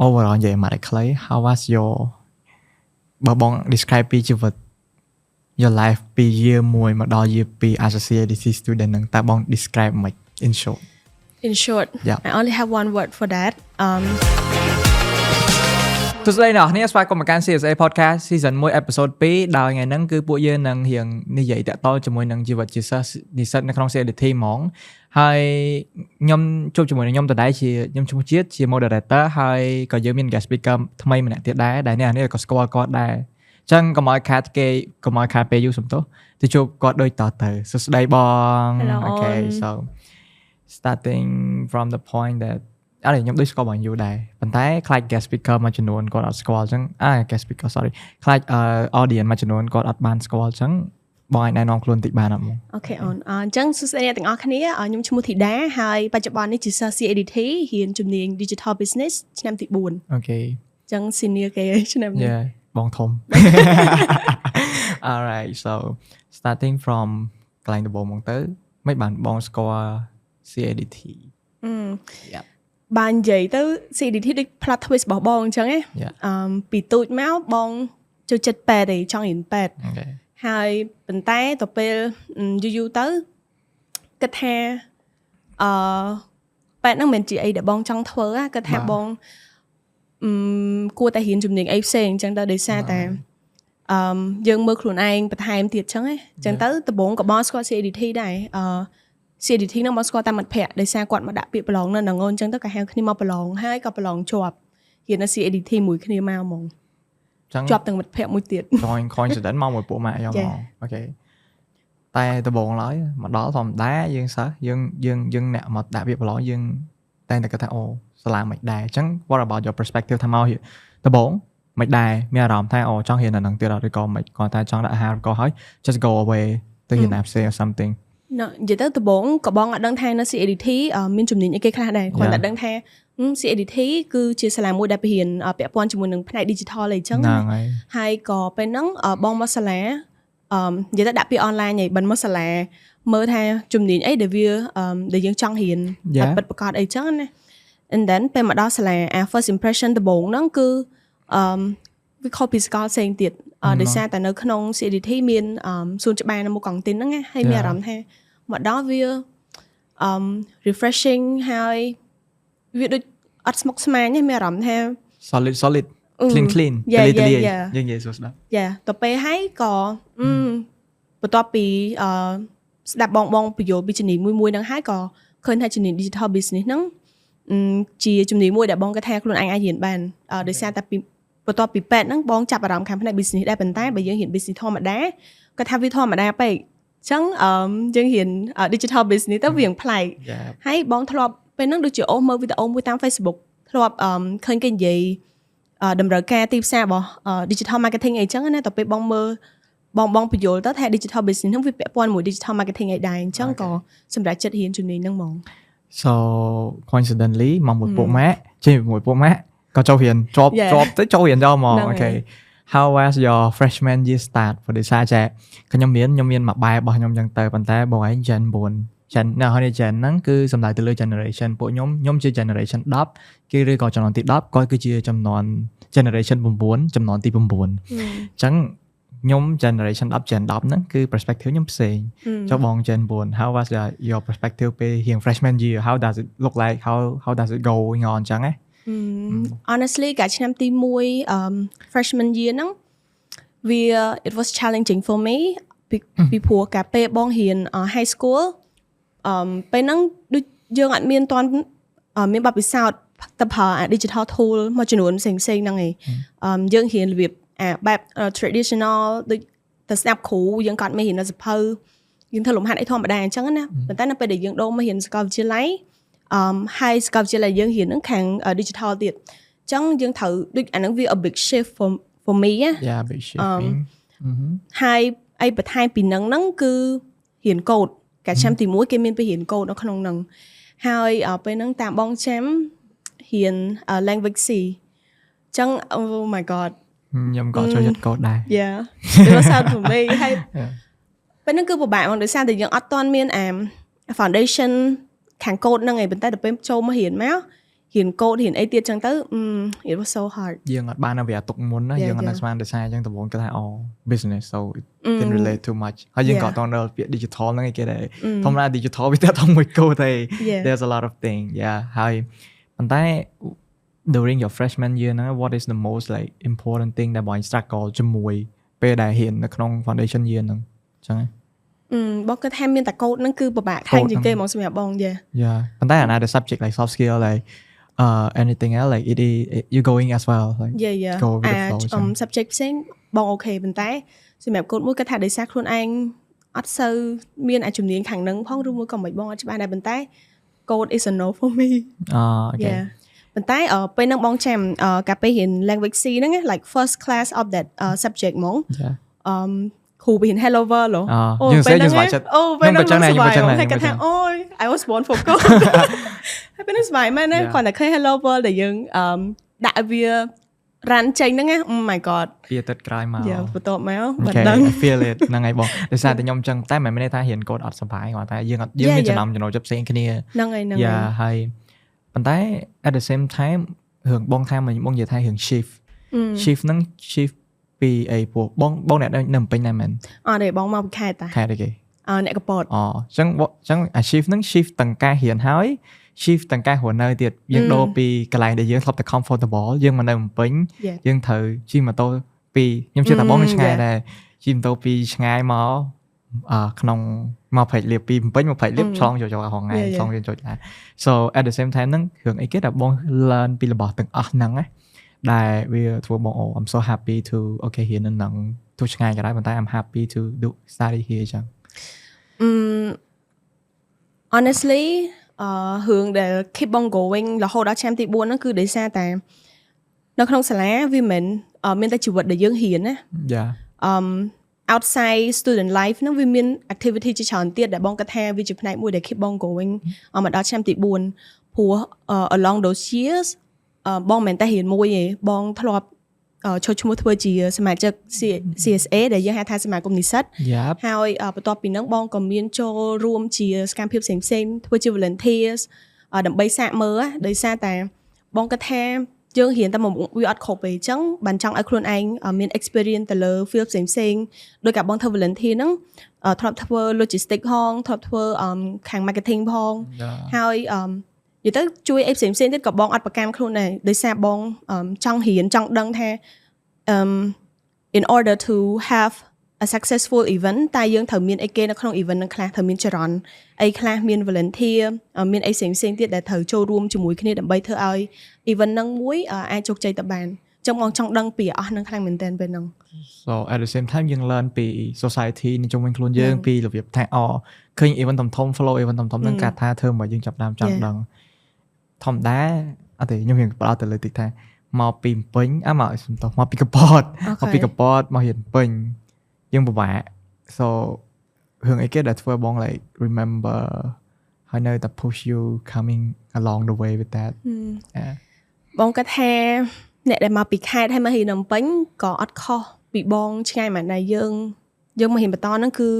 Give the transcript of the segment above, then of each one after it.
overall និយាយមកខ្លី how was your បើបង describe ពីជីវិត your life ពី year 1មកដល់ year 2 as a CADC student ហ្នឹងតើបង describe មិន in short yeah. I only have one word for that ទស្សនាអ្នកស្វាគមន៍មកកាន់ CSA podcast season 1 episode 2ដោយថ្ងៃហ្នឹងគឺពួកយើងនឹងរៀងនិយាយតាក់ទងជាមួយនឹងជីវិតជាសិស្សនិស្សិតនៅក្នុង CADT ហ្មងហើយខ្ញុំជួបជាមួយនឹងខ្ញុំដដែលជាខ្ញុំឈ្មោះជាតិជា moderator ហើយក៏យើងមាន guest speaker ថ្មីម្នាក់ទៀតដែរដែលអ្នកនេះក៏ស្គាល់គាត់ដែរអញ្ចឹងកុំឲ្យខាតពេលយូរសំទោសទៅជួបគាត់ដូចតទៅសួស្ដីបង Okay so starting from the point that ខ្ញុំដូចស្គាល់បងយូរដែរប៉ុន្តែខ្លាច guest speaker មួយចំនួនគាត់អត់ស្គាល់អញ្ចឹងguest speaker sorry ខ្លាច audience មួយចំនួនគាត់អត់បានស្គាល់អញ្ចឹងបងអាចណែនាំខ្លួនតិចបានអត់មកអូខេអូនអញ្ចឹងសួស្ដីអ្នកទាំងអស់គ្នាខ្ញុំឈ្មោះធីតាហើយបច្ចុប្បន្ននេះជាសិស្ស CADT រៀនជំនាញ Digital Business ឆ្នាំទី4 អូខេអញ្ចឹង senior គេឆ្នាំនេះបងធំ Alright so starting from កន្លែងដំបូងមកទៅមិនបានបងស្គាល់ CADT បាននិយាយទៅ CADT ដូច plot twist របស់បងអញ្ចឹងណាពីទូចមកបងចូលចិត្តពេទ្យទេចង់រៀនពេទ្យហើយប៉ុន្តែទៅពេលយូរទៅគិតថាពេទ្យហ្នឹងមិនជាអីដែលបងចង់ធ្វើគិតថាបងគួរតែរៀនជំនាញអីផ្សេងអញ្ចឹងទៅដោយសារតែយើងមើលខ្លួនឯងបន្ថែមទៀតអញ្ចឹងណាអញ្ចឹងទៅដំបូងក៏បងស្គាល់ CADT ដែរCADT ហ្នឹងបងស្គាល់តាមមិត្តភ័ក្តិដោយសារគាត់មកដាក់ពាក្យប្រឡងនៅហ្នឹងអញ្ចឹងទៅក៏ហៅគ្នាមកប្រឡងហើយក៏ប្រឡងជាប់រៀននៅ CADT មួយគ្នាមកហ្មងជាប់ទាំងមិត្តភ័ក្តិមួយទៀត join coincidence មកមួយពួកម៉ាក់ខ្ញុំហ្មងអូខេតែដំបូងឡើយមកដល់ធម្មតាយើងសិស្សយើងអ្នកមកដាក់ពាក្យប្រឡងយើងតែតែគាត់ថាអូសាលាមិនដែរអញ្ចឹង what about your perspective ថាមកដំបូងមិនដែរមានអារម្មណ៍ថាអូចង់រៀននៅហ្នឹងទៀតអត់ឬក៏មិនគាត់ថាចង់ដាក់អាហារក៏ហើយ just go away ទៅរៀន FCA or somethingនិយាយទៅដំបូងក៏បងអត់ដឹងថានៅ CADT មានជំនាញអីគេខ្លះដែរគាត់តែដឹងថា CADT គឺជាសាលាមួយដែលបរៀនពាក់ព័ន្ធជាមួយនឹងផ្នែក digital អីចឹងហើយក៏ពេលហ្នឹងបងមកសាលានិយាយទៅដាក់ពាក្យ online ហីបិណ្ឌមកសាលាមើលថាជំនាញអីដែលយើងចង់រៀនពិតប្រាកដអីចឹងណា and then ពេលមកដល់សាលា first impression ដំបូងហ្នឹងគឺវាខុសពីសាកលផ្សេងទៀតដោយសារតែនៅក្នុង CADT មានសួនច្បារនៅមុខកង់ទីនហ្នឹងហើយមានអារម្មណ៍ថាមកដល់វាrefreshing ហើយវាដូចអត់ស្មុគស្មាញទេមានអារម្មណ៍ថា solid clean យើងនិយាយសួស្ដីទៅពេលហើយក៏បន្ទាប់ពីស្ដាប់បងពន្យល់ពីជំនាញមួយហ្នឹងហើយក៏ឃើញថាជំនាញ digital business ហ្នឹងជាជំនាញមួយដែលបងគាត់ថាខ្លួនឯងអាចរៀនបានដោយសារតែបន្ទាប់ពីពេទ្យហ្នឹងបងចាប់អារម្មណ៍ខាងផ្នែក business ដែរប៉ុន្តែបើយើងរៀន business ធម្មតាគាត់ថាវាធម្មតាពេកអញ្ចឹងយើងរៀន digital business ទៅវាប្លែកហើយបងធ្លាប់ពេលហ្នឹងដូចជាមើលវីដេអូមួយតាម Facebook ធ្លាប់ឃើញគេនិយាយតម្រូវការទីផ្សាររបស់ digital marketing អីចឹងណាតែពេលបងមើលបងពន្យល់ទៅថា digital business ហ្នឹងវាពាក់ព័ន្ធមួយ digital marketing អីដែរអញ្ចឹងក៏សម្រាប់ចិត្តរៀនជំនាញហ្នឹងហ្មង so coincidentally មកមួយពួកម៉ាក់ចេញមួយពួកម៉ាក់ក៏ចូលរៀនជាប់ទៅចូលរៀនយកមកអូខេ how was your freshman year start ព្រោះដោយសារតែខ្ញុំមានមួយបែបរបស់ខ្ញុំអញ្ចឹងទៅប៉ុន្តែបងឯង Gen 9 Gen នៅហើយ Gen ហ្នឹងគឺសំដៅទៅលើ generation ពួកខ្ញុំជា generation 10គេឬក៏ចំនួនទី10គាត់គឺជាចំនួន generation 9ចំនួនទី9អញ្ចឹងខ្ញុំ generation 10 Gen 10ហ្នឹងគឺ perspective ខ្ញុំផ្សេងចុះបង Gen 9 how was your perspective ពេលរៀង freshman year how does it look like how does it going on អញ្ចឹងហ៎honestly កាលឆ្នាំទី1 freshman year ហ្នឹងវា it was challenging for me ពីព្រោះកាលពេលបងរៀន high school ពេលហ្នឹងដូចយើងអត់មានទាន់មានបទពិសោធន៍ទៅប្រើ digital tool មួយចំនួនផ្សេងៗហ្នឹងឯងយើងរៀនរបៀបបែប traditional ដូចទៅស្ដាប់គ្រូយើងក៏អត់មានរៀននៅសភៅយើងធ្វើលំហាត់អីធម្មតាអញ្ចឹងណាប៉ុន្តែនៅពេលដែលយើងដូរមករៀនសាកលវិទ្យាល័យហើយសាកលវិទ្យាល័យយើងរៀនហ្នឹងខាង digital ទៀតអញ្ចឹងយើងត្រូវដូចអាហ្នឹងវា a big shift for me ណា yeah big shift ហើយអីបន្ថែមពីហ្នឹងគឺរៀនកូដកាលឆ្នាំទី1គេមានពេលរៀនកូដនៅក្នុងហ្នឹងហើយពេលហ្នឹងតាមបងចាំរៀន language C អញ្ចឹង oh my god ខ្ញុំក៏ចូលចិត្តកូដដែរ yeah it was hard for me ហើយពេលហ្នឹងគឺពិបាកដោយសារតែយើងអត់ទាន់មានfoundation ខាងកូដហ្នឹងឯងប៉ុន្តែដល់ពេលចូលមករៀនមក hiền code hiền ấy tiết chẳng tới it was so hard យើងអត់បានវាទុកមុនណាយើងអត់បានស្មានដោយសារអញ្ចឹងដំបូងគេថា business so it can relate too much ហើយយើងក៏តដល់ពាក្យ digital ហ្នឹងឯងគេដែរធម្មតា digital វាតែធំមួយគោទេ there's a lot of thing ហើយប៉ុន្តែ during your freshman year ហ្នឹង what is the most like important thing ដែលបង struggle ជាមួយពេលដែលហ៊ាននៅក្នុង foundation year ហ្នឹងអញ្ចឹងបងគិតថាមានតែកូដហ្នឹងគឺពិបាកខ្លាំងជាងគេហ្មងសម្រាប់បងប៉ុន្តែ another subject like soft skill like anything else like it is you going as well like go with the flow subject ផ្សេងបងអូខេប៉ុន្តែសម្រាប់កូដមួយគាត់ថាដោយសារខ្លួនឯងអត់សូវមានជំនាញខាងហ្នឹងផងឬមួយក៏មិនបងអត់ច្បាស់ដែរប៉ុន្តែ code is a no for me okay ប៉ុន្តែពេលហ្នឹងបងចាំកាលពេលរៀន language C ហ្នឹង like first class of that subject ហ្មងគ្រូរៀន hello world យើងសេយើងស្វាយចិត្តពេលហ្នឹងខ្ញុំស្វាយតែគាត់ថាអូយ I was born for code ហើយពេលហ្នឹងស្វាយមែនណាគាត់តែឃើញ hello world ដែលយើងដាក់វា run ចេញហ្នឹង oh my god វាទឹកក្រោយមកបន្ទាប់មកមិនដឹង I feel it ហ្នឹងហើយបងដោយសារតែខ្ញុំចឹងតែមិនមែនថារៀនកូដអត់សុបាយគាត់តែយើងមានចំណូលចិត្តផ្សេងគ្នាហ្នឹងហើយហើយប៉ុន្តែ at the same time រឿងបងថាមិញបងនិយាយថារឿង shift ហ្នឹង shift ពីអីពួកបងអ្នកនៅភ្នំពេញដែរមែនអត់ទេបងមកពីខេត្តតាខេត្តគេអ្នកកពតអញ្ចឹងអា shift ហ្នឹង shift ទាំងការរៀនហើយ shift ទាំងការរស់នៅទៀតយើងដូរពីកន្លែងដែលយើងធ្លាប់តែ comfortable យើងមកនៅភ្នំពេញយើងត្រូវជិះម៉ូតូពីខ្ញុំជឿថាបងឆ្ងាយដែរជិះម៉ូតូពីឆ្ងាយមកក្នុងមកព្រែកលៀបពីភ្នំពេញមកព្រែកលៀបឆ្លងចូលហងៃឆ្លងរៀនចូលឡា so at the same time ហ្នឹងរឿងអីគេដែលបង learn ពីរបស់ទាំងអស់ហ្នឹងណាដែលវាធ្វើបងI'm so happy to okay ហ៊ាននៅនឹងទោះឆ្ងាយក៏ដោយប៉ុន្តែ I'm happy to do study here ចឹងhonestly រឿងដែល keep on going រហូតដល់ឆ្នាំទី4ហ្នឹងគឺដោយសារតែនៅក្នុងសាលាវាមិនមានតែជីវិតដែលយើងហ៊ានណាoutside student life ហ្នឹងវាមាន activity ជាច្រើនទៀតដែលបងគាត់ថាវាជាផ្នែកមួយដែល keep on going មកដល់ឆ្នាំទី4ព្រោះ along those years បងមិនមែនតែរៀនមួយទេបងធ្លាប់ចូលឈ្មោះធ្វើជាសមាជិក CSA ដែលយើងហៅថាសមាគមនិស្សិតហើយបន្ទាប់ពីហ្នឹងបងក៏មានចូលរួមជាសកម្មភាពផ្សេងៗធ្វើជា volunteers ដើម្បីសាកមើលដោយសារតែបងគាត់ថាយើងរៀនតែមួយវាអត់គ្រប់ទេអញ្ចឹងបានចង់ឲ្យខ្លួនឯងមាន experience ទៅលើ field ផ្សេងៗដោយការបងធ្វើ volunteer ហ្នឹងធ្លាប់ធ្វើ logistics ផងធ្លាប់ធ្វើខាង marketing ផងហើយនិយាយទៅជួយអីផ្សេងៗទៀតក៏បងអត់ប្រកាន់ខ្លួនដែរដោយសារបងចង់រៀនចង់ដឹងថាin order to have a successful event តែយើងត្រូវមានអីគេនៅក្នុង event ហ្នឹងខ្លះត្រូវមានចរន្តអីខ្លះមាន volunteer មានអីផ្សេងៗទៀតដែលត្រូវចូលរួមជាមួយគ្នាដើម្បីធ្វើឲ្យ event ហ្នឹងមួយអាចជោគជ័យទៅបានអញ្ចឹងបងចង់ដឹងពីអស់ហ្នឹងខ្លាំងមែនទែនពេលហ្នឹង so at the same time យើង learn ពី society នៅជុំវិញខ្លួនយើងពីរបៀបថាឃើញ event ធំ flow event ធំហ្នឹងកាត់ថាធ្វើមកយើងចាប់ដើមចង់ដឹងធម្មតាអត់ទេខ្ញុំរៀនបដោតទៅលើតិចថាមកពីពេញមកពីកពតមកពីកពតមករៀនពេញយើងពិបាក so រឿងអីគេដែលធ្វើបង like remember ហើយនៅតែ push you coming along the way with that បងគាត់ថាអ្នកដែលមកពីខេត្តហើយមករៀនភ្នំពេញក៏អត់ខុសពីបងឆ្ងាយមែនដែរយើងមករៀនបន្តហ្នឹងគឺ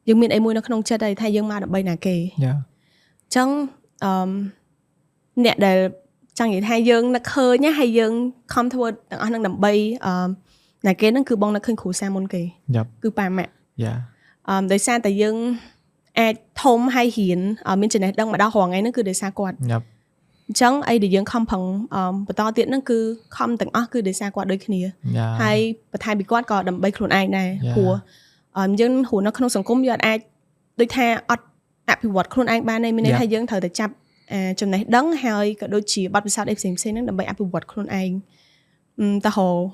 យើងមានអីមួយនៅក្នុងចិត្តហើយថាយើងមកដើម្បីណាគេអញ្ចឹងអ្នកដែលចង់និយាយថាយើងនឹកឃើញហើយយើងខំធ្វើទាំងអស់ហ្នឹងដើម្បីណាគេហ្នឹងគឺបងនឹកឃើញគ្រូសាមុនគេគឺប៉ាម៉ាក់ដោយសារតែយើងអាចធំហើយរៀនមានចំណេះដឹងមកដល់រងថ្ងៃហ្នឹងគឺដោយសារគាត់អញ្ចឹងអីដែលយើងខំប្រឹងបន្តទៀតហ្នឹងគឺខំទាំងអស់គឺដោយសារគាត់ដូចគ្នាហើយបន្ថែមពីគាត់ក៏ដើម្បីខ្លួនឯងដែរព្រោះយើងហួរនៅក្នុងសង្គមយើងអាចដូចថាអត់អភិវឌ្ឍខ្លួនឯងបានទេមានន័យថាយើងត្រូវតែចាប់ចំណេះដឹងហើយក៏ដូចជាបទពិសោធន៍អីផ្សេងៗហ្នឹងដើម្បីអភិវឌ្ឍខ្លួនឯងទៅរក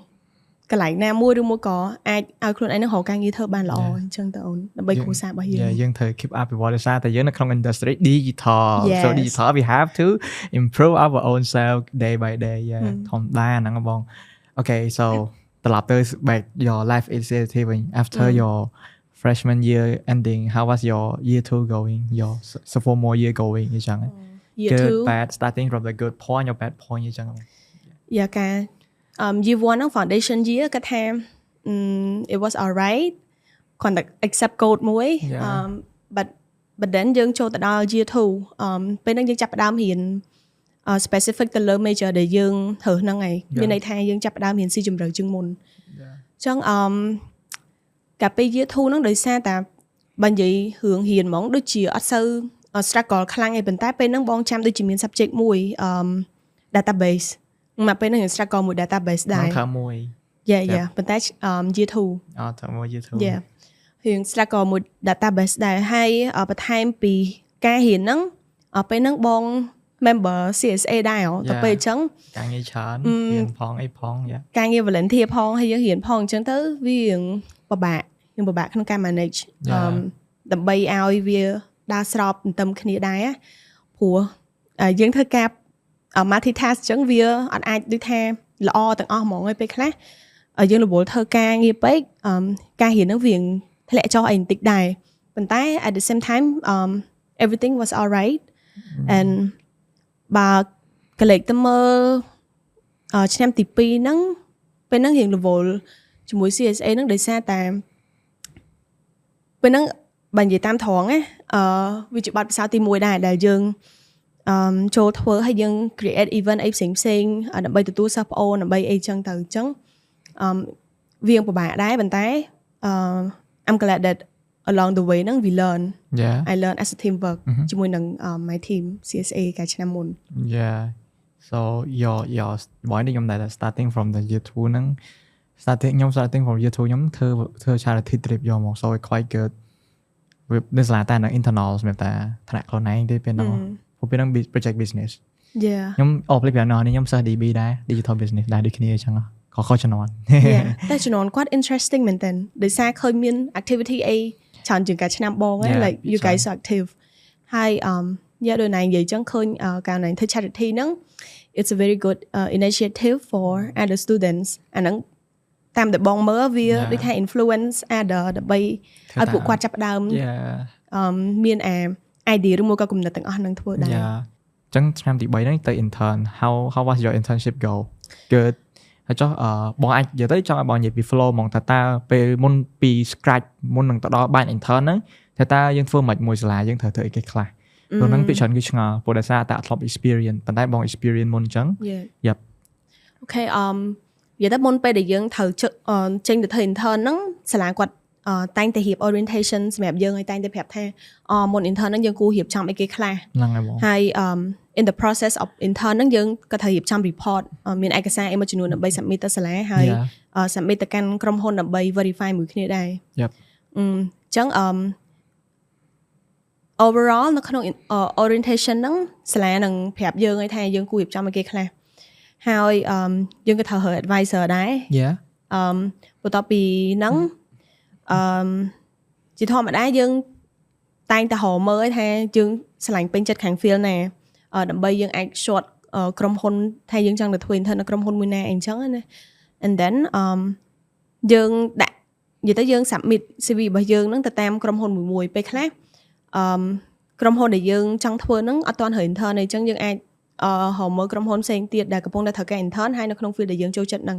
កន្លែងណាមួយឬមួយក៏អាចឲ្យខ្លួនឯងនឹងរកការងារធ្វើបានល្អអញ្ចឹងទៅអូនដើម្បីគ្រួសាររបស់យើងត្រូវ keep up អភិវឌ្ឍដោយសារតែយើងនៅក្នុង industry digital so digital we have to improve our own self day by day ធម្មតាហ្នឹងបង okay so ត្រឡប់ទៅ back your life initiative after your freshman year ending how was your year 2 going your sophomore year going អញ្ចឹងgood bad starting from the good point or bad point អញ្ចឹងការ year 1 ហ្នឹង foundation year គាត់ថា it was alright គាត់តែ accept code មួយ but then យើងចូលទៅដល់ year 2ពេលហ្នឹងយើងចាប់ផ្ដើមរៀន specific ទៅលើ major ដែលយើងធ្វើហ្នឹងហើយមានន័យថាយើងចាប់ផ្ដើមរៀនស៊ីជម្រៅជាងមុនអញ្ចឹងកាលពេល year 2 ហ្នឹងដោយសារតែបើនិយាយរឿងរៀនហ្មងដូចជាអត់សូវ struggle ខ្លាំងឯងប៉ុន្តែពេលហ្នឹងបងចាំដូចជាមាន subject មួយdatabase មកពេលហ្នឹងយើង struggle មួយ database ដែរថើមួយ yeah ប៉ុន្តែ year 2ថើមួយ year 2 yeah រៀង struggle មួយ database ដែរហើយបន្ថែមពីការរៀនហ្នឹងពេលហ្នឹងបង member CSA ដែរតែពេលអញ្ចឹងការងារច្រើនរៀនផងអីផងការងារ volunteer ផងហើយយើងរៀនផងអញ្ចឹងទៅវារៀងពិបាកក្នុងការ manage ដើម្បីឲ្យវាដើរស្របទន្ទឹមគ្នាដែរព្រោះយើងធ្វើការ multitask អញ្ចឹងវាអត់អាចដូចថាល្អទាំងអស់ហ្មងឯពេលខ្លះយើងរវល់ធ្វើការងារពេកការរៀនហ្នឹងវាធ្លាក់ចុះអីបន្តិចដែរប៉ុន្តែ at the same time everything was all right and បើកលេចទៅមើលឆ្នាំទី2ហ្នឹងពេលហ្នឹងរៀងរវល់ជាមួយ CSA ហ្នឹងដោយសារតែពេលហ្នឹងបើនិយាយតាមត្រង់ណាវាជាបទពិសោធន៍ទី1ដែរដែលយើងចូលធ្វើឲ្យយើង create event អីផ្សេងដើម្បីទទួលសិស្សប្អូនដើម្បីអីចឹងទៅអញ្ចឹងវាពិបាកដែរប៉ុន្តែ I'm glad that along the way ហ្នឹង we learn I learn as a teamwork ជាមួយនឹង my team CSA កាលឆ្នាំមុន so your boy នេះខ្ញុំដែរ starting from the year 2 ហ្នឹង starting from year 2ខ្ញុំធ្វើ charity trip យកមក so it's quite good វាស្លាតែនៅ internal សម្រាប់តែថ្នាក់ខ្លួនឯងទេពេលហ្នឹងព្រោះពេលហ្នឹង project business ខ្ញុំផ្លេចពីណោះនេះខ្ញុំសិស្ស DB ដែរ digital business ដែរដូចគ្នាអញ្ចឹងខុសជំនាន់តែជំនាន់គាត់ interesting មែនតើដោយសារឃើញមាន activity អីច្រើនជាងកាលឆ្នាំបងហ្នឹង like you guys are active ហើយដូចណានិយាយអញ្ចឹងឃើញកាលណាធ្វើ charity ហ្នឹង it's a very good initiative for other students អាហ្នឹងតាមដែលបងមើលវាដូចថា influence other ដើម្បីឲ្យពួកគាត់ចាប់ផ្ដើមមានidea ឬមួយក៏គំនិតទាំងអស់ហ្នឹងធ្វើដែរអញ្ចឹងឆ្នាំទី3ហ្នឹងទៅ intern how was your internship go good ហើយចុះបងអាចនិយាយទៅចង់ឲ្យបងនិយាយពី flow ហ្មងតើពេលមុនពី scratch មុននឹងទៅដល់បាន intern ហ្នឹងតើយើងធ្វើមិនមួយសាលាយើងត្រូវធ្វើអីគេខ្លះព្រោះហ្នឹងពីច្រើនគឺឆ្ងល់ព្រោះដោយសារតែអត់ធ្លាប់ experience ប៉ុន្តែបង experience មុនអញ្ចឹងokay និយាយទៅមុនពេលដែលយើងត្រូវចេញទៅធ្វើ intern ហ្នឹងសាលាគាត់តែងតែរៀប orientation សម្រាប់យើងឲ្យតែងតែប្រាប់ថាមុន intern ហ្នឹងយើងគួររៀបចំអីគេខ្លះហ្នឹងហើយបងហើយ in the process of intern ហ្នឹងយើងក៏ត្រូវរៀបចំ report មានឯកសារអីមួយចំនួនដើម្បី submit ទៅសាលាហើយ submit ទៅកាន់ក្រុមហ៊ុនដើម្បី verify មួយគ្នាដែរអញ្ចឹងoverall នៅក្នុង orientation ហ្នឹងសាលានឹងប្រាប់យើងឲ្យថាយើងគួររៀបចំអីគេខ្លះហើយយើងក៏ត្រូវហៅ advisor ដែរបន្ទាប់ពីហ្នឹងជាធម្មតាយើងតែងតែរកមើលថាយើងឆ្លាញ់ពេញចិត្តខាង field ណាដើម្បីយើងអាច short ក្រុមហ៊ុនថាយើងចង់ទៅធ្វើ intern នៅក្រុមហ៊ុនមួយណាអីចឹងណា and then យើងដាក់និយាយទៅយើង submit CV របស់យើងហ្នឹងទៅតាមក្រុមហ៊ុនមួយពេលខ្លះក្រុមហ៊ុនដែលយើងចង់ធ្វើហ្នឹងអត់ទាន់រើ intern ទេអញ្ចឹងយើងអាចរកមើលក្រុមហ៊ុនផ្សេងទៀតដែលកំពុងតែត្រូវការ intern ហើយនៅក្នុង field ដែលយើងចូលចិត្តហ្នឹង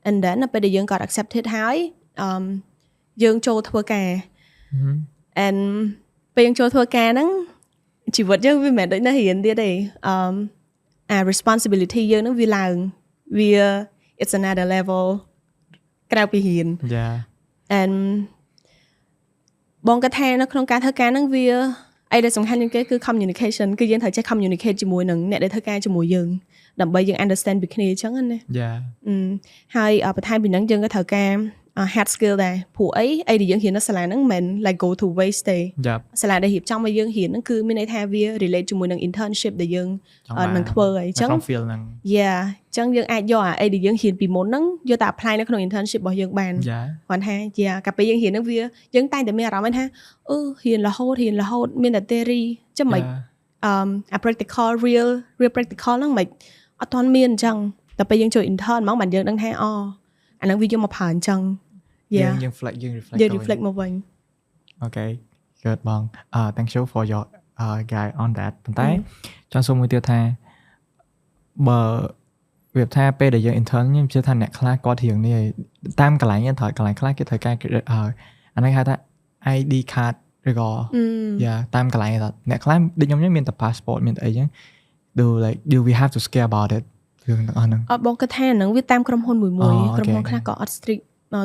and then នៅពេលដែលយើងក៏ accepted ហើយយើងចូលធ្វើការ and ពេលយើងចូលធ្វើការហ្នឹងជីវិតយើងវាមិនមែនដូចនៅរៀនទៀតទេresponsibility យើងហ្នឹងវាឡើងវា it's another level ក្រៅពីរៀន and បងក៏ថានៅក្នុងការធ្វើការហ្នឹងវាអីដែលសំខាន់ជាងគេគឺ communication គឺយើងត្រូវចេះ communicate ជាមួយនឹងអ្នកដែលធ្វើការជាមួយយើងដើម្បីយើង understand ពីគ្នាអញ្ចឹងណាហើយបន្ថែមពីហ្នឹងយើងក៏ត្រូវការ hard skill ដែរព្រោះអីដែលយើងរៀននៅសាលាហ្នឹងមិន like go to waste ទេសាលាដែលរៀបចំឲ្យយើងរៀនហ្នឹងគឺមានន័យថាវា relate ជាមួយនឹង internship ដែលយើងនឹងធ្វើអីចឹង ក្នុង field ហ្នឹងអញ្ចឹងយើងអាចយកដែលយើងរៀនពីមុនហ្នឹងយកទៅ apply នៅក្នុង internship របស់យើងបានគាត់ថាកាលពេលយើងរៀនហ្នឹងវាយើងតែងតែមានអារម្មណ៍ថារៀនរហូតមានតែ theory ចឹងមិនpractical real practical ហ្នឹងមិនអត់ទាន់មានអញ្ចឹងតែពេលយើងចូល intern ហ្មងបានយើងដឹងថាអាហ្នឹងវាយកមកប្រើអញ្ចឹងយើង reflect មកវិញ Okay good បង thank you for your guide on that ប៉ុន្តែចង់សួរមួយទៀតថាបើវាថាពេលដែលយើង intern ខ្ញុំជឿថាអ្នកខ្លះគាត់រៀងនេះតាមកន្លែងត្រូវកន្លែងខ្លះគេត្រូវការអានេះហៅថា ID card ឬក៏តាមកន្លែងអ្នកខ្លះដូចខ្ញុំមានតែ passport មានតែអីចឹង do we have to scare about it រឿងទាំងអស់ហ្នឹង អត់បងគិតថាហ្នឹងវាតាមក្រុមហ៊ុនមួយក្រុមហ៊ុនខ្លះក៏អត់ strict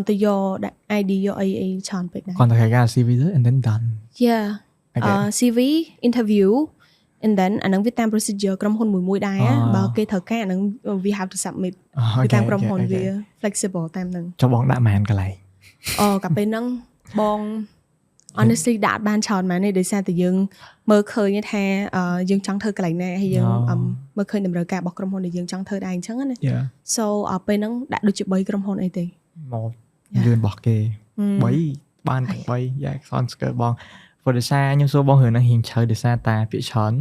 ទៅយកដាក់ ID យកអីច្រើនពេកដែរ គាត់តែការ CV ទៅ and then done yeah CV interview and then អាហ្នឹងវាតាម procedure ក្រុមហ៊ុនមួយដែរបើគេត្រូវការអាហ្នឹង we have to submit វាតាមក្រុមហ៊ុនវា flexible តាមហ្នឹងចុះបងដាក់ម៉ានកន្លែងកាលពេលហ្នឹងបង honestly ដាក់បានច្រើនមែនទេដោយសារតែយើងមើលឃើញថាយើងចង់ធ្វើកន្លែងណាហើយយើងមើលឃើញតម្រូវការរបស់ក្រុមហ៊ុនដែលយើងចង់ធ្វើដែរអញ្ចឹងណា so ពេលហ្នឹងដាក់ដូចជា3ក្រុមហ៊ុនអីទេមកលឿនរបស់គេ3បានទាំង3យ៉ាសនស្កើបង for ដោយសារខ្ញុំសួរបងរឿងហ្នឹងហ៊ានឆៅដោយសារតាពាក្យច្រើន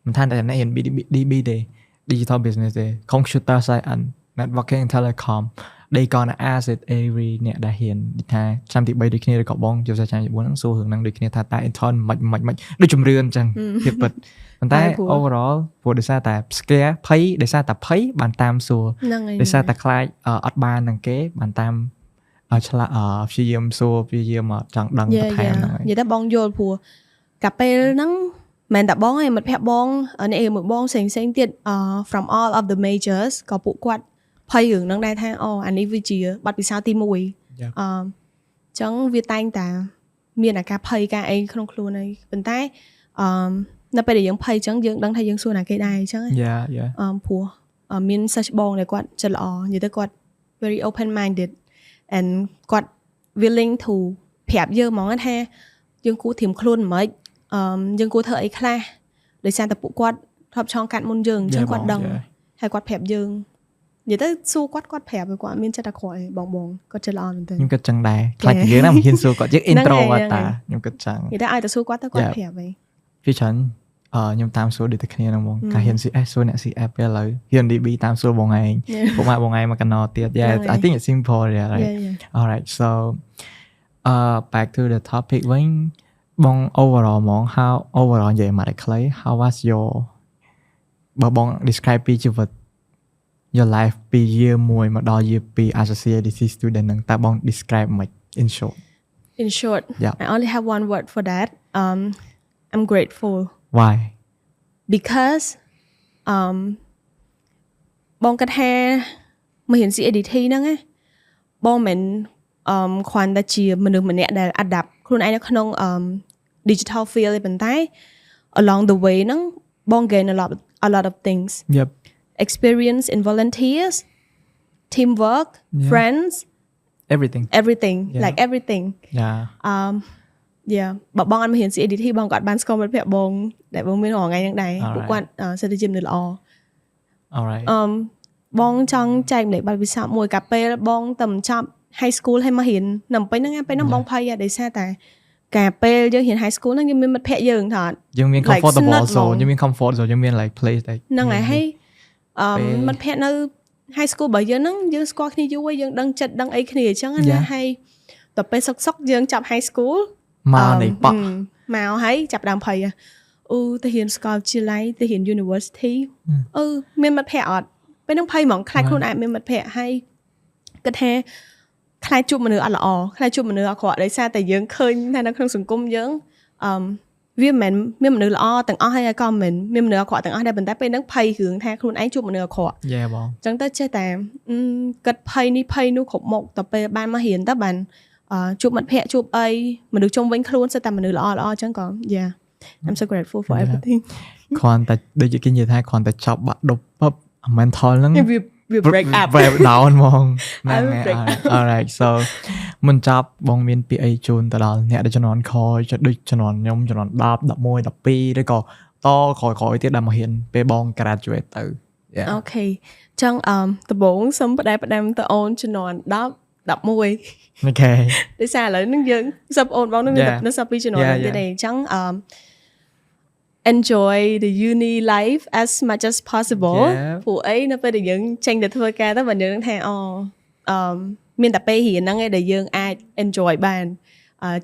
មិនថាតែអ្នកហ៊ាន DB ទេ digital business ទេ computer science networking and telecom they gonna ask it every អ្នកដែលហ៊ានថាឆ្នាំទី3ដូចគ្នាឬក៏បងជាសាស្ត្រាចារ្យទី4ហ្នឹងសួររឿងហ្នឹងដូចគ្នាថាតែ intern មិនដូចជំរឿនអញ្ចឹងភាពពិតប៉ុន្តែ overall ព្រោះដោយសារតែ scare ភ័យដោយសារតែភ័យបានតាមសួរដោយសារតែខ្លាចអត់បាននឹងគេបានតាមឆ្លាព្យាយាមសួរព្យាយាមចង់ដឹងបន្ថែមហ្នឹងនិយាយតែបងយល់ព្រោះកាពេលហ្នឹងមិនតែបងឯងមិត្តភក្តិបងអ្នកមួយបងផ្សេងទៀតfrom all of the majors ក៏ពួកគាត់ភ័យរឿងហ្នឹងដែរថាអានេះវាជាបទពិសោធន៍ទី1ចឹងវាតែងតាមានអាការភ័យការអីក្នុងខ្លួនឯងប៉ុន្តែនៅពេលដែលយើងភ័យចឹងយើងដឹងថាយើងសួរណាគេដែរអញ្ចឹងព្រោះមានសិស្សបងដែលគាត់ចិត្តល្អនិយាយទៅគាត់ very open minded and គាត់ willing to ប្រាប់យើងហ្មងថាយើងគួរត្រៀមខ្លួនមិនយើងគួរធ្វើអីខ្លះដោយសារតែពួកគាត់ធ្លាប់ឆ្លងកាត់មុនយើងអញ្ចឹងគាត់ដឹងហើយគាត់ប្រាប់យើងនិយាយទៅសួរគាត់ប្រាប់គាត់មានចិត្តអាក្រក់ឯងបងគាត់ចិត្តល្អមែនទេខ្ញុំគិតចឹងដែរខ្លាចយើងណាមិនហ៊ានសួរគាត់យើង intro គាត់តាខ្ញុំគិតចឹងនិយាយទៅឲ្យតែសួរគាត់ទៅគាត់ប្រាប់ឯងវាច្រើនខ្ញុំតាមសួរដូចតែគ្នាហ្នឹងបងការហ៊ាន CS សួរអ្នក CF ពេលឥឡូវហ៊ាន DB តាមសួរបងឯងពួកម៉ាក់បងឯងមកកណោទៀត I think it's simple right all right so back to the topic វិញបង overall ហ្មង how overall និយាយមកតែខ្លី how was your បើបង describe ពីជីវិតyour life ពី year 1មកដល់ year 2 as a CADC student ហ្នឹងតើបង describe មិន in short I only have one word for that I'm grateful why because បងគិតថាមករៀន CADT ហ្នឹងណាបងមិនគ្រាន់តែជាមនុស្សម្នាក់ដែល adapt ខ្លួនឯងនៅក្នុងdigital field ទេប៉ុន្តែ along the way ហ្នឹងបង gain a lot of things experience in volunteers teamwork friends everything like everything បើបងអត់មករៀន CADT បងក៏អត់បានស្គាល់មិត្តភក្តិបងដែលបងមានរាល់ថ្ងៃហ្នឹងដែរពួកគាត់សិតតែជាមនុស្សល្អ alright បងចង់ចែកម្លែកបទពិសោធន៍មួយកាលពេលបងទៅបញ្ចប់ high school ហើយមករៀននៅពេញហ្នឹងពេលហ្នឹងបងភ័យដោយសារតែកាលពេលយើងរៀន high school ហ្នឹងយើងមានមិត្តភក្តិយើងថាយើងមាន comfortable zone យើងមាន comfort zone យើងមាន like place ហ្នឹងហើយមិត្តភក្តិនៅ high school របស់យើងហ្នឹងយើងស្គាល់គ្នាយូរហើយយើងដឹងចិត្តដឹងអីគ្នាអញ្ចឹងណាហើយដល់ពេលសុកយើងចាប់ high school មកនៃប៉ក់មកហើយចាប់ដើមភ័យទៅរៀនសាកលវិទ្យាល័យទៅរៀន university មានមិត្តភក្តិអត់ពេលហ្នឹងភ័យហ្មងខ្លាចខ្លួនឯងមានមិត្តភក្តិហើយគិតថាខ្លាចជួបមនុស្សអត់ល្អខ្លាចជួបមនុស្សអាក្រក់ដោយសារតែយើងឃើញថានៅក្នុងសង្គមយើងវាមិនមែនមានមនុស្សល្អទាំងអស់ហើយក៏មិនមានមនុស្សអាក្រក់ទាំងអស់ដែរប៉ុន្តែពេលហ្នឹងភ័យរឿងថាខ្លួនឯងជួបមនុស្សអាក្រក់បងអញ្ចឹងទៅចេះតែគិតភ័យនេះភ័យនោះគ្រប់មុខតែពេលបានមករៀនទៅបានជួបមិត្តភក្តិជួបអីមនុស្សជុំវិញខ្លួនសិតតែមនុស្សល្អអញ្ចឹងក៏ I'm so grateful for everything គ្រាន់តែដូចគេនិយាយថាគ្រាន់តែចាប់បាក់ដប់ mental ហ្នឹងវា break up break down ហ្មងហ្នឹងហើយ alright so មិនចាប់បងមានពាក្យអីជូនទៅដល់អ្នកដែលជំនាន់ក្រោយដូចជំនាន់ខ្ញុំជំនាន់10 11 12ឬក៏តក្រោយទៀតដែលមករៀនពេលបង graduate ទៅអូខេចឹងដំបូងសូមផ្ដែផ្ដាំទៅអូនជំនាន់10 11អូខេដោយសារឥឡូវហ្នឹងយើងសពអូនបងនឹងនៅសពពីជំនាន់ទៀតទេអញ្ចឹងenjoy the uni life as much as possible ព្រោះអីនៅពេលដែលយើងចេញទៅធ្វើការទៅបើយើងថាមានតែពេលរៀនហ្នឹងឯងដែលយើងអាច enjoy បាន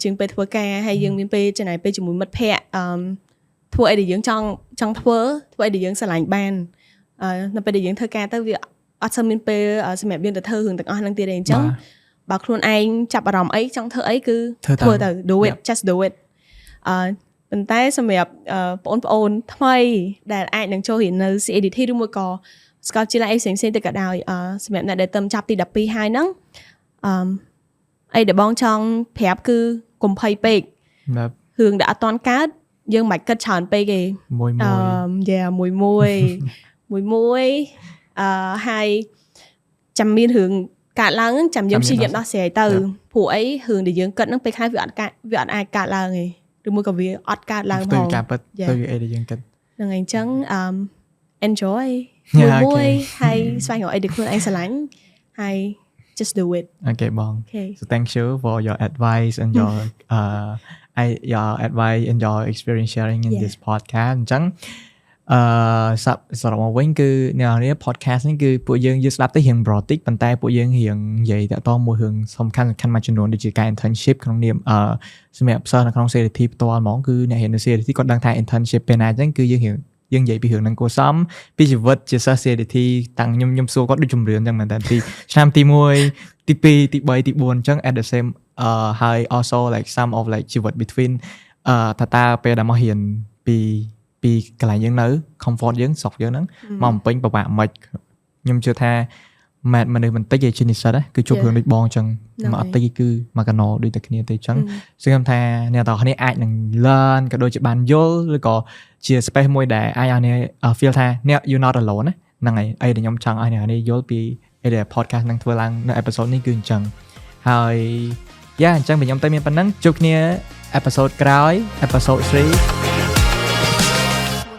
ជាងពេលធ្វើការហើយយើងមានពេលចំណាយពេលជាមួយមិត្តភ័ក្តិធ្វើអីដែលយើងចង់ធ្វើអីដែលយើងស្រឡាញ់បាននៅពេលដែលយើងធ្វើការទៅវាអត់សូវមានពេលសម្រាប់យើងទៅធ្វើរឿងទាំងអស់ហ្នឹងទៀតទេអញ្ចឹងបើខ្លួនឯងចាប់អារម្មណ៍អីចង់ធ្វើអីគឺធ្វើទៅ do it just do it ប៉ុន្តែសម្រាប់បងប្អូនថ្មីដែលអាចនឹងចូលរៀននៅ CADT ឬមួយក៏សាកលវិទ្យាល័យផ្សេងៗទៅក៏ដោយសម្រាប់អ្នកដែលទៅចាប់ទី12ហើយហ្នឹងអីដែលបងចង់ប្រាប់គឺកុំភ័យពេករឿងដែលអត់តាន់កើតយើងមិនបាច់គិតច្រើនពេកទេមួយហើយចាំមានរឿងកើតឡើងហ្នឹងចាំយើងព្យាយាមដោះស្រាយទៅព្រោះអីរឿងដែលយើងគិតហ្នឹងពេលខ្លះវាអត់អាចកើតឡើងទេឬមួយក៏វាអត់កើតឡើងផងទៅការពិតទៅអីដែលយើងគិតហ្នឹងហើយអញ្ចឹងenjoy មួយហើយស្វែងរកអីដែលខ្លួនឯងស្រឡាញ់ហើយ just do it okay បង so thank you for your advice and your advice and your experience sharing in this podcast អញ្ចឹងសរុបមកវិញគឺអ្នកនេះ podcast នេះគឺពួកយើងស្ដាប់ទៅរៀង brotic ប៉ុន្តែពួកយើងរៀងនិយាយតាក់ទងមួយរឿងសំខាន់មួយចំនួនដូចជាការ internship ក្នុងនាមសម្រាប់សិស្សនៅក្នុង CADT ផ្ទាល់ហ្មងគឺអ្នករៀននៅ CADT គាត់ដឹងថា internship ពេលណាអញ្ចឹងគឺយើងនិយាយពីរឿងនឹងគួរសមពីជីវិតជាសិស្ស CADT តាំងខ្ញុំសួរគាត់ដូចជំរឿនអញ្ចឹងមែនតើពីឆ្នាំទី1ទី2ទី3ទី4អញ្ចឹង at the same ហើយ also like some of like ជីវិត between តាពេលដែលមករៀនពីកន្លែងយើងនៅ comfort យើងស្រុកយើងហ្នឹងមកបំពេញពិបាកមិនខ្ញុំជឿថាមនុស្សបន្តិចឯជានិស្សិតគឺជួបរឿងដូចបងអញ្ចឹងមកអត់តិចគឺមកកណោដូចតែគ្នាទេអញ្ចឹងសង្ឃឹមថាអ្នកទាំងអស់គ្នាអាចនឹង learn ក៏ដូចជាបានយល់ឬក៏ជា space មួយដែលអាចឲ្យអ្នក feel ថាអ្នក you not alone ហ្នឹងហើយអីដែលខ្ញុំចង់ឲ្យអ្នកនេះយល់ពីអីដែល podcast នឹងធ្វើឡើងនៅ episode នេះគឺអញ្ចឹងហើយអញ្ចឹងខ្ញុំតែមានប៉ុណ្ណឹងជួបគ្នា episode ក្រោយ episode 3